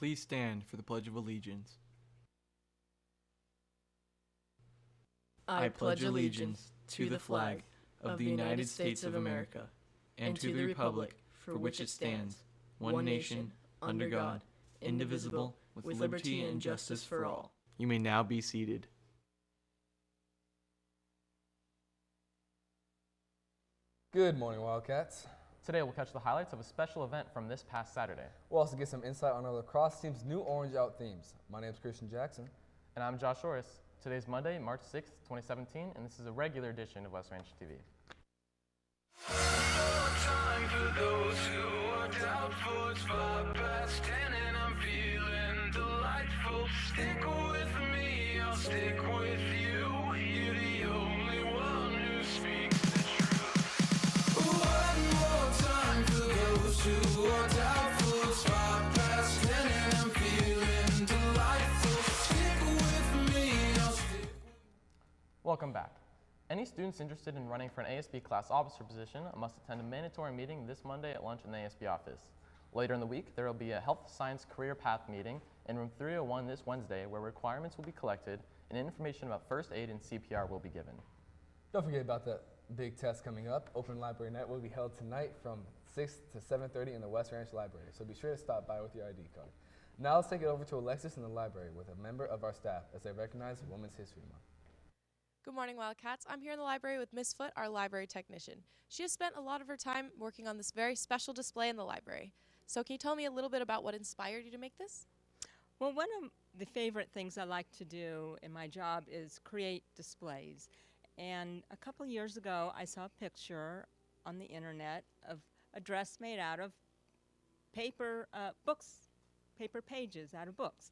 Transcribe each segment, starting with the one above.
Please stand for the Pledge of Allegiance. I pledge allegiance to the flag of the United States of America and to the republic for which it stands, one nation, under God, indivisible, with liberty and justice for all. You may now be seated. Good morning, Wildcats. Today we'll catch the highlights of a special event from this past Saturday. We'll also get some insight on our lacrosse team's new Orange Out themes. My name is Christian Jackson. And I'm Josh Orris. Today's Monday, March 6th, 2017, and this is a regular edition of West Ranch TV. Time for those who are doubtful, it's 5 past 10 and I'm feeling delightful. Stick with me, I'll stick with you. You're the only one who speaks the truth. One more time for those who are doubtful, it's 5 past 10 and I'm feeling delightful. Stick with me, I'll stick. Welcome back. Any students interested in running for an ASB class officer position must attend a mandatory meeting this Monday at lunch in the ASB office. Later in the week, there will be a health science career path meeting in room 301 this Wednesday where requirements will be collected and information about first aid and CPR will be given. Don't forget about that big test coming up. Open Library Night will be held tonight from 6 to 7:30 in the West Ranch Library, so be sure to stop by with your ID card. Now let's take it over to Alexis in the library with a member of our staff as they recognize Women's History Month. Good morning, Wildcats. I'm here in the library with Miss Foote, our library technician. She has spent a lot of her time working on this very special display in the library. So can you tell me a little bit about what inspired you to make this? Well, one of the favorite things I like to do in my job is create displays. And a couple years ago, I saw a picture on the internet of a dress made out of paper paper pages out of books.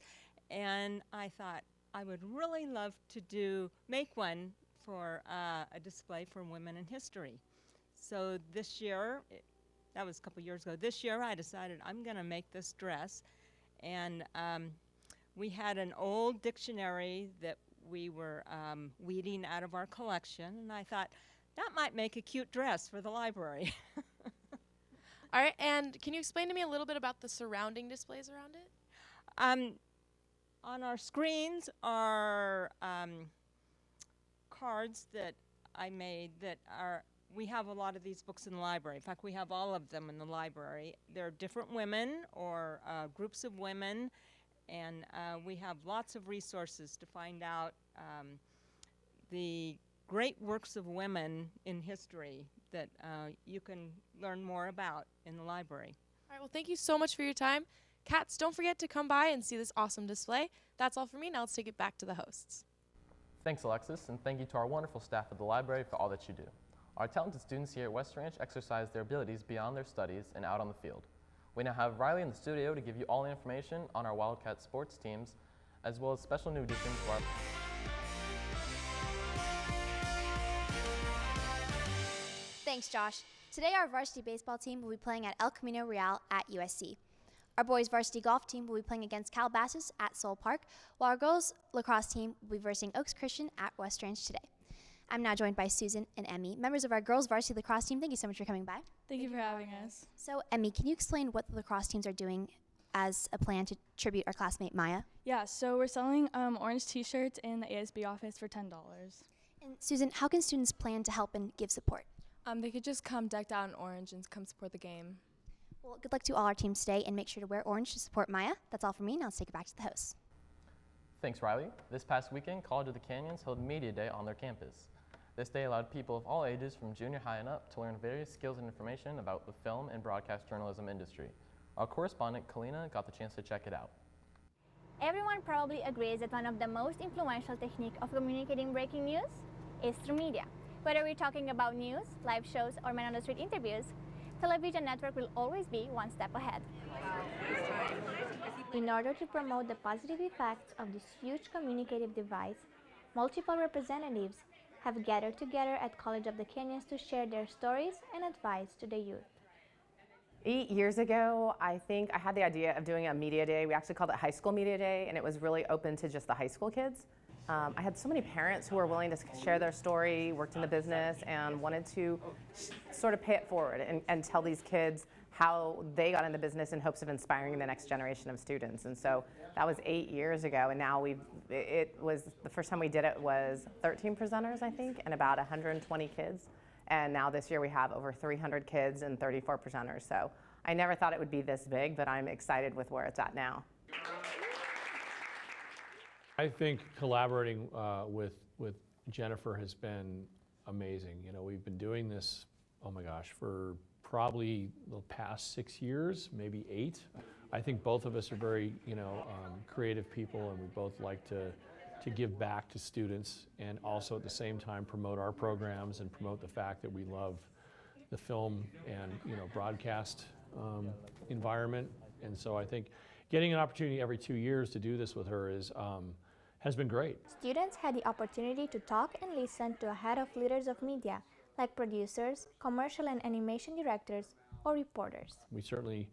And I thought, I would really love to make one for a display for women in history. So this year, that was a couple years ago, this year I decided I'm going to make this dress. And we had an old dictionary that we were weeding out of our collection, and I thought that might make a cute dress for the library. All right, and can you explain to me a little bit about the surrounding displays around it? On our screens are cards that I made that we have a lot of these books in the library. In fact, we have all of them in the library. They're different women or groups of women, and we have lots of resources to find out the great works of women in history that you can learn more about in the library. All right, well, thank you so much for your time. Cats, don't forget to come by and see this awesome display. That's all for me. Now let's take it back to the hosts. Thanks, Alexis, and thank you to our wonderful staff at the library for all that you do. Our talented students here at West Ranch exercise their abilities beyond their studies and out on the field. We now have Riley in the studio to give you all the information on our Wildcat sports teams, as well as special new additions to our... Thanks, Josh. Today our varsity baseball team will be playing at El Camino Real at USC. Our boys varsity golf team will be playing against Calabasas at Soul Park, while our girls lacrosse team will be versing Oaks Christian at West Ranch today. I'm now joined by Susan and Emmy, members of our girls varsity lacrosse team. Thank you so much for coming by. Thank you for having us. So, Emmy, can you explain what the lacrosse teams are doing as a plan to tribute our classmate Maya? Yeah, so we're selling orange t-shirts in the ASB office for $10. And Susan, how can students plan to help and give support? They could just come decked out in orange and come support the game. Well, good luck to all our teams today, and make sure to wear orange to support Maya. That's all for me. Now let's take it back to the hosts. Thanks, Riley. This past weekend, College of the Canyons held Media Day on their campus. This day allowed people of all ages from junior high and up to learn various skills and information about the film and broadcast journalism industry. Our correspondent, Kalina, got the chance to check it out. Everyone probably agrees that one of the most influential techniques of communicating breaking news is through media. Whether we're talking about news, live shows, or man on the street interviews, television network will always be one step ahead. In order to promote the positive effects of this huge communicative device, multiple representatives have gathered together at College of the Canyons to share their stories and advice to the youth. 8 years ago, I think I had the idea of doing a media day. We actually called it High School Media Day, and it was really open to just the high school kids. I had so many parents who were willing to share their story, worked in the business, and wanted to sort of pay it forward and tell these kids how they got in the business in hopes of inspiring the next generation of students. And so that was 8 years ago, and now it was, the first time we did it was 13 presenters, I think, and about 120 kids. And now this year we have over 300 kids and 34 presenters. So I never thought it would be this big, but I'm excited with where it's at now. I think collaborating with Jennifer has been amazing. You know, we've been doing this, oh my gosh, for probably the past 6 years, maybe 8. I think both of us are very, creative people, and we both like to give back to students, and also at the same time promote our programs and promote the fact that we love the film and broadcast environment. And so I think getting an opportunity every 2 years to do this with her has been great. Students had the opportunity to talk and listen to a head of leaders of media, like producers, commercial and animation directors, or reporters. We certainly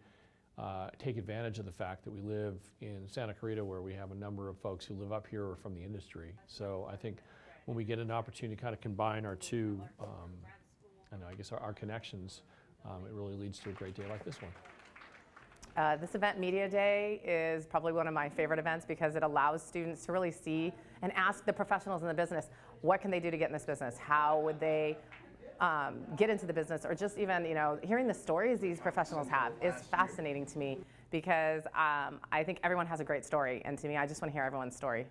take advantage of the fact that we live in Santa Clarita, where we have a number of folks who live up here or from the industry. So I think when we get an opportunity to kind of combine our two, our connections, it really leads to a great day like this one. This event, Media Day, is probably one of my favorite events because it allows students to really see and ask the professionals in the business, what can they do to get in this business? How would they get into the business? Or just even, hearing the stories these professionals have is fascinating to me because I think everyone has a great story. And to me, I just want to hear everyone's story.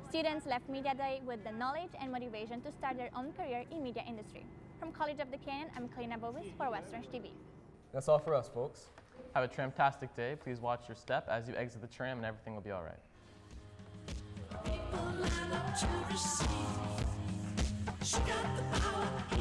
Students left Media Day with the knowledge and motivation to start their own career in media industry. From College of the Canyon, I'm Kalina Bovis for Western TV. That's all for us, folks. Have a tramtastic day. Please watch your step as you exit the tram, and everything will be all right. People line up to receive. She got the power.